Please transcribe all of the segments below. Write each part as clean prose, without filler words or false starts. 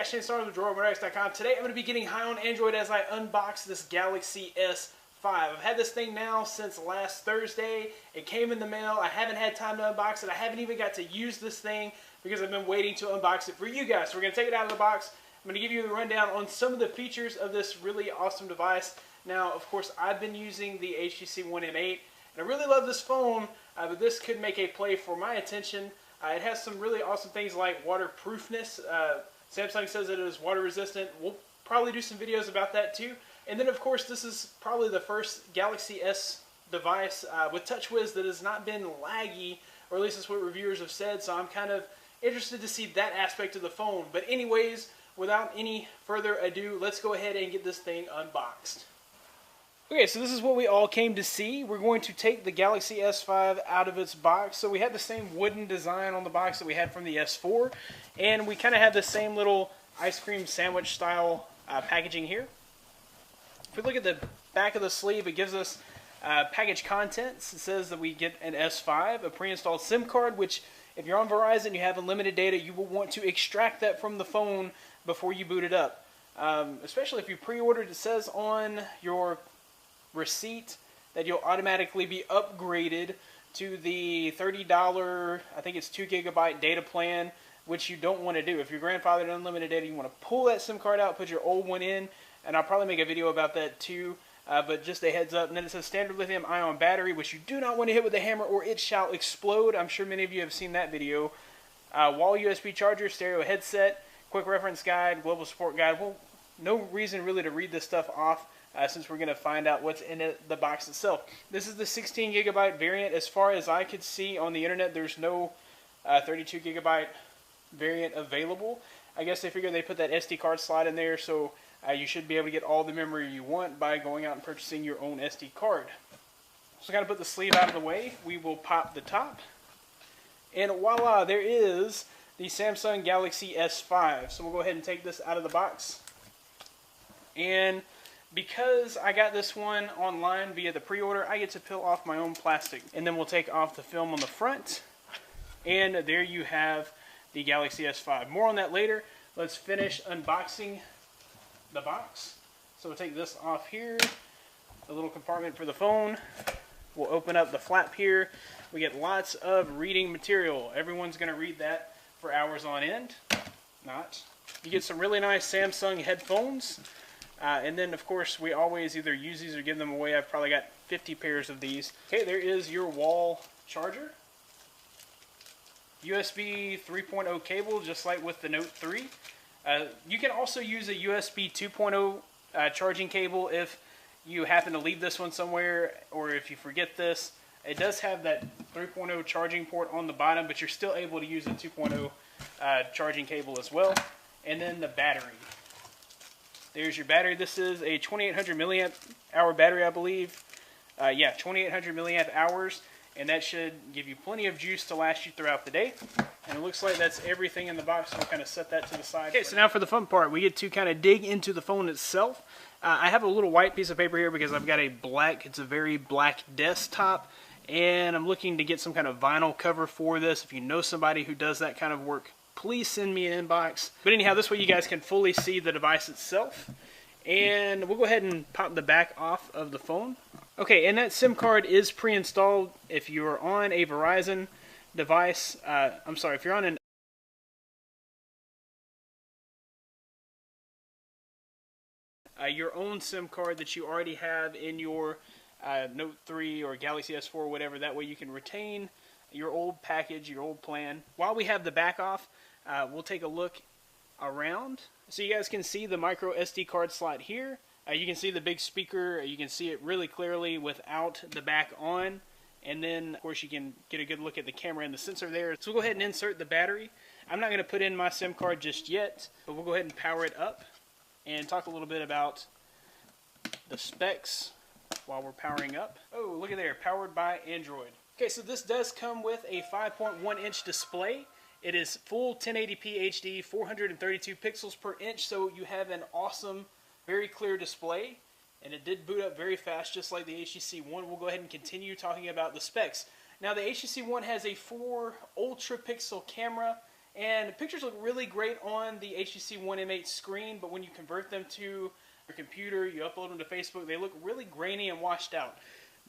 guys, Shane Starr with DroidMotorX.com. Today I'm going to be getting high on Android as I unbox this Galaxy S5. I've had this thing now since last Thursday. It came in the mail. I haven't had time to unbox it. I haven't even got to use this thing because I've been waiting to unbox it for you guys. So we're going to take it out of the box. I'm going to give you a rundown on some of the features of this really awesome device. Now, of course, I've been using the HTC One M8, and I really love this phone, but this could make a play for my attention. It has some really awesome things like waterproofness. Samsung says that it is water resistant. We'll probably do some videos about that too. And then, of course, this is probably the first Galaxy S device with TouchWiz that has not been laggy, or at least that's what reviewers have said, so I'm kind of interested to see that aspect of the phone. But anyways, without any further ado, let's go ahead and get this thing unboxed. Okay, so this is what we all came to see. We're going to take the Galaxy S5 out of its box. So we had the same wooden design on the box that we had from the S4, and we kind of have the same little ice cream sandwich style packaging here. If we look at the back of the sleeve, it gives us package contents. It says that we get an S5, a pre-installed SIM card, which if you're on Verizon and you have unlimited data, you will want to extract that from the phone before you boot it up. Especially if you pre-ordered, it says on your receipt that you'll automatically be upgraded to the $30, I think it's 2 GB data plan, which you don't want to do. If you're grandfathered unlimited data, you want to pull that SIM card out, put your old one in, and I'll probably make a video about that too, but just a heads up. And then it says standard lithium ion battery, which you do not want to hit with a hammer or it shall explode. I'm sure many of you have seen that video. Wall USB charger, stereo headset, quick reference guide, global support guide. Well, no reason really to read this stuff off, since we're going to find out what's in the box itself. This is the 16 GB variant. As far as I could see on the internet, there's no 32 GB variant available. I guess they figure they put that SD card slot in there, so you should be able to get all the memory you want by going out and purchasing your own SD card. So kind of put the sleeve out of the way. We will pop the top. And voila, there is the Samsung Galaxy S5. So we'll go ahead and take this out of the box. And because I got this one online via the pre-order, I get to peel off my own plastic. And then we'll take off the film on the front. And there you have the Galaxy S5. More on that later. Let's finish unboxing the box. So we'll take this off here. The little compartment for the phone. We'll open up the flap here. We get lots of reading material. Everyone's going to read that for hours on end. Not. You get some really nice Samsung headphones. And then, of course, we always either use these or give them away. I've probably got 50 pairs of these. Okay, there is your wall charger. USB 3.0 cable, just like with the Note 3. You can also use a USB 2.0 charging cable if you happen to leave this one somewhere, or if you forget this. It does have that 3.0 charging port on the bottom, but you're still able to use a 2.0 charging cable as well. And then the battery. There's your battery. This is a 2800 milliamp hour battery, I believe. Yeah, 2800 milliamp hours, and that should give you plenty of juice to last you throughout the day. And it looks like that's everything in the box, so we'll kind of set that to the side. Okay, so now for the fun part, we get to kind of dig into the phone itself. I have a little white piece of paper here because I've got a black, it's a very black desktop, and I'm looking to get some kind of vinyl cover for this. If you know somebody who does that kind of work, please send me an inbox. But anyhow, this way you guys can fully see the device itself. And we'll go ahead and pop the back off of the phone. Okay, and that SIM card is pre-installed. If you're on a Verizon device, I'm sorry, if you're on your own SIM card that you already have in your Note 3 or Galaxy S4 or whatever, that way you can retain your old package, your old plan. While we have the back off, we'll take a look around. So you guys can see the micro SD card slot here. You can see the big speaker. You can see it really clearly without the back on. And then, of course, you can get a good look at the camera and the sensor there. So we'll go ahead and insert the battery. I'm not going to put in my SIM card just yet, but we'll go ahead and power it up and talk a little bit about the specs while we're powering up. Oh, look at there, powered by Android. Okay, so this does come with a 5.1-inch display. It is full 1080p HD, 432 pixels per inch, so you have an awesome, very clear display. And it did boot up very fast, just like the HTC One. We'll go ahead and continue talking about the specs. Now, the HTC One has a 4 ultra pixel camera, And the pictures look really great on the HTC One M8 screen, but when you convert them to your computer, you upload them to Facebook, they look really grainy and washed out.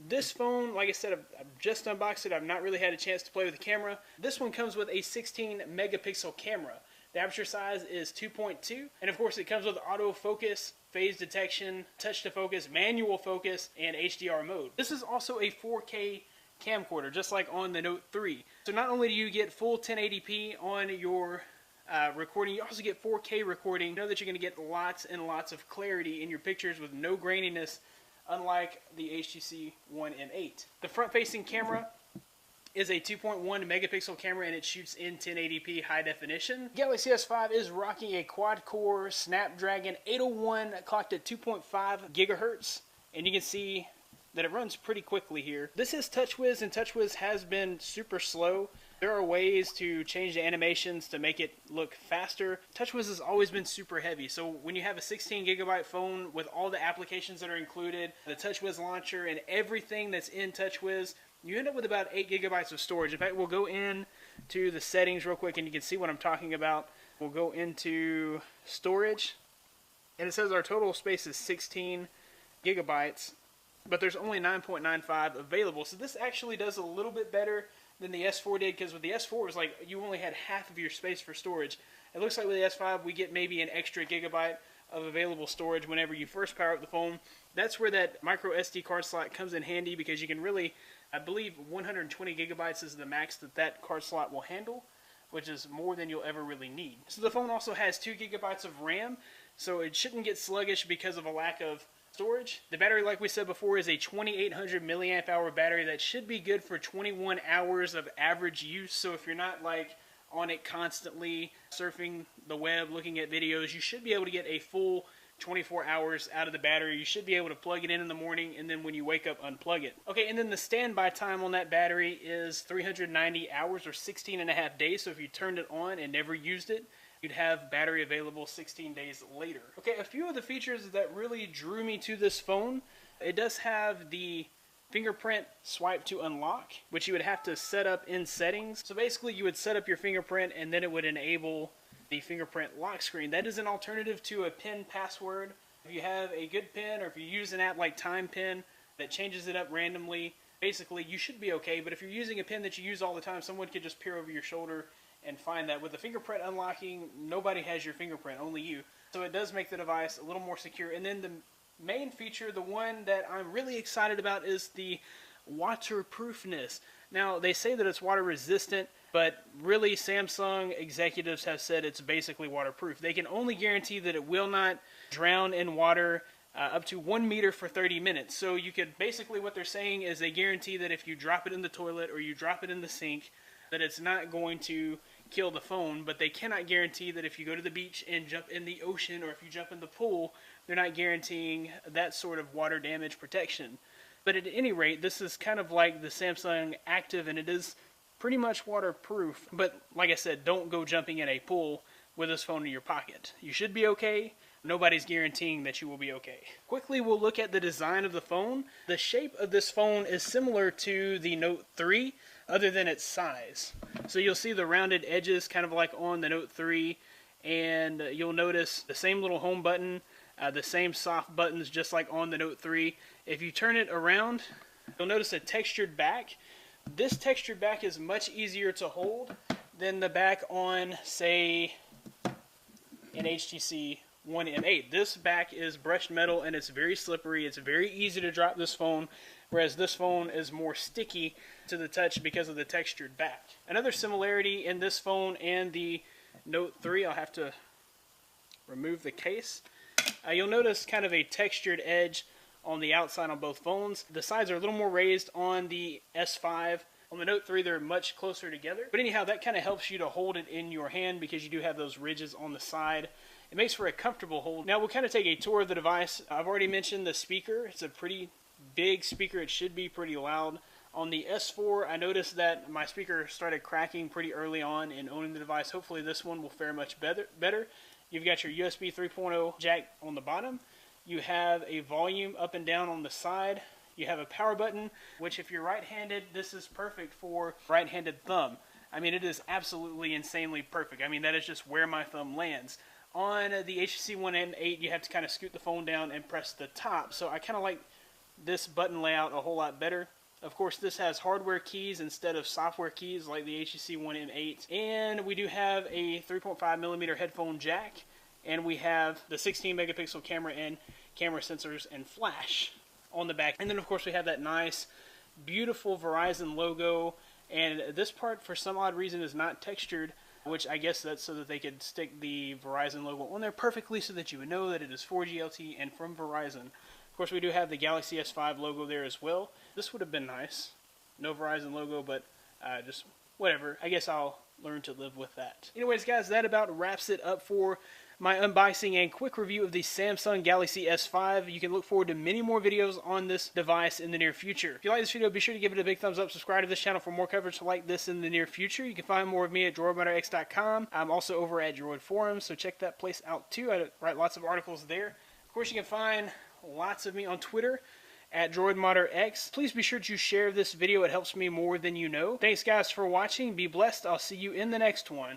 This phone, like I said, I've just unboxed it. I've not really had a chance to play with the camera. This one comes with a 16 megapixel camera. The aperture size is 2.2, and of course it comes with autofocus, phase detection, touch to focus, manual focus, and HDR mode. This is also a 4K camcorder, just like on the Note 3. So not only do you get full 1080p on your recording, you also get 4K recording. You know that you're going to get lots and lots of clarity in your pictures with no graininess, unlike the HTC One M8. The front-facing camera is a 2.1 megapixel camera, and it shoots in 1080p high definition. Galaxy S5 is rocking a quad-core Snapdragon 801 clocked at 2.5 gigahertz, and you can see that it runs pretty quickly here. This is TouchWiz, and TouchWiz has been super slow. There are ways to change the animations to make it look faster. TouchWiz has always been super heavy, so when you have a 16 gigabyte phone with all the applications that are included, the TouchWiz launcher, and everything that's in TouchWiz, you end up with about 8 gigabytes of storage. In fact, we'll go into the settings real quick and you can see what I'm talking about. We'll go into storage, and it says our total space is 16 gigabytes, but there's only 9.95 available. So this actually does a little bit better than the S4 did, because with the S4 it was like you only had half of your space for storage. It looks like with the S5 we get maybe an extra gigabyte of available storage whenever you first power up the phone. That's where that micro SD card slot comes in handy, because you can really, I believe 120 gigabytes is the max that card slot will handle, which is more than you'll ever really need. So the phone also has 2 gigabytes of RAM, so it shouldn't get sluggish because of a lack of storage. The battery, like we said before, is a 2800 milliamp hour battery that should be good for 21 hours of average use. So if you're not like on it constantly surfing the web looking at videos, you should be able to get a full 24 hours out of the battery. You should be able to plug it in the morning, and then when you wake up, unplug it. Okay, and then the standby time on that battery is 390 hours or 16 and a half days. So if you turned it on and never used it, you'd have battery available 16 days later. Okay, a few of the features that really drew me to this phone, it does have the fingerprint swipe to unlock, which you would have to set up in settings. So basically you would set up your fingerprint and then it would enable the fingerprint lock screen. That is an alternative to a PIN password. If you have a good PIN, or if you use an app like TimePin that changes it up randomly, basically you should be okay. But if you're using a PIN that you use all the time, someone could just peer over your shoulder and find that. With the fingerprint unlocking, nobody has your fingerprint, only you. So it does make the device a little more secure. And then the main feature, the one that I'm really excited about, is the waterproofness. Now, they say that it's water resistant, but really Samsung executives have said it's basically waterproof. They can only guarantee that it will not drown in water up to 1 meter for 30 minutes. So you could, basically what they're saying is they guarantee that if you drop it in the toilet or you drop it in the sink, that it's not going to kill the phone. But they cannot guarantee that if you go to the beach and jump in the ocean, or if you jump in the pool, they're not guaranteeing that sort of water damage protection. But at any rate, this is kind of like the Samsung Active, and it is pretty much waterproof. But like I said, don't go jumping in a pool with this phone in your pocket. You should be okay. Nobody's guaranteeing that you will be okay. Quickly, we'll look at the design of the phone. The shape of this phone is similar to the Note 3, other than its size. So you'll see the rounded edges kind of like on the Note 3, and you'll notice the same little home button, the same soft buttons just like on the Note 3. If you turn it around, you'll notice a textured back. This textured back is much easier to hold than the back on, say, an HTC One M8. This back is brushed metal and it's very slippery. It's very easy to drop this phone, whereas this phone is more sticky to the touch because of the textured back. Another similarity in this phone and the Note 3, I'll have to remove the case. You'll notice kind of a textured edge on the outside on both phones. The sides are a little more raised on the S5. On the Note 3, they're much closer together. But anyhow, that kind of helps you to hold it in your hand because you do have those ridges on the side. It makes for a comfortable hold. Now we'll kind of take a tour of the device. I've already mentioned the speaker. It's a pretty big speaker. It should be pretty loud. On the S4, I noticed that my speaker started cracking pretty early on in owning the device. Hopefully this one will fare much better. You've got your USB 3.0 jack on the bottom. You have a volume up and down on the side. You have a power button, which if you're right-handed, this is perfect for right-handed thumb. I mean, it is absolutely insanely perfect. I mean, that is just where my thumb lands. On the HTC One M8, you have to kind of scoot the phone down and press the top. So I kind of like this button layout a whole lot better. Of course, this has hardware keys instead of software keys like the HTC One M8. And we do have a 3.5mm headphone jack. And we have the 16 megapixel camera and camera sensors and flash on the back. And then, of course, we have that nice, beautiful Verizon logo. And this part, for some odd reason, is not textured, which I guess that's so that they could stick the Verizon logo on there perfectly so that you would know that it is 4G LTE and from Verizon. Of course, we do have the Galaxy S5 logo there as well. This would have been nice. No Verizon logo, but just whatever. I guess I'll learn to live with that. Anyways, guys, that about wraps it up for my unboxing and quick review of the Samsung Galaxy S5. You can look forward to many more videos on this device in the near future. If you like this video, be sure to give it a big thumbs up. Subscribe to this channel for more coverage like this in the near future. You can find more of me at DroidModderX.com. I'm also over at Droid Forums, so check that place out too. I write lots of articles there. Of course, you can find lots of me on Twitter at DroidModderX. Please be sure to share this video. It helps me more than you know. Thanks, guys, for watching. Be blessed. I'll see you in the next one.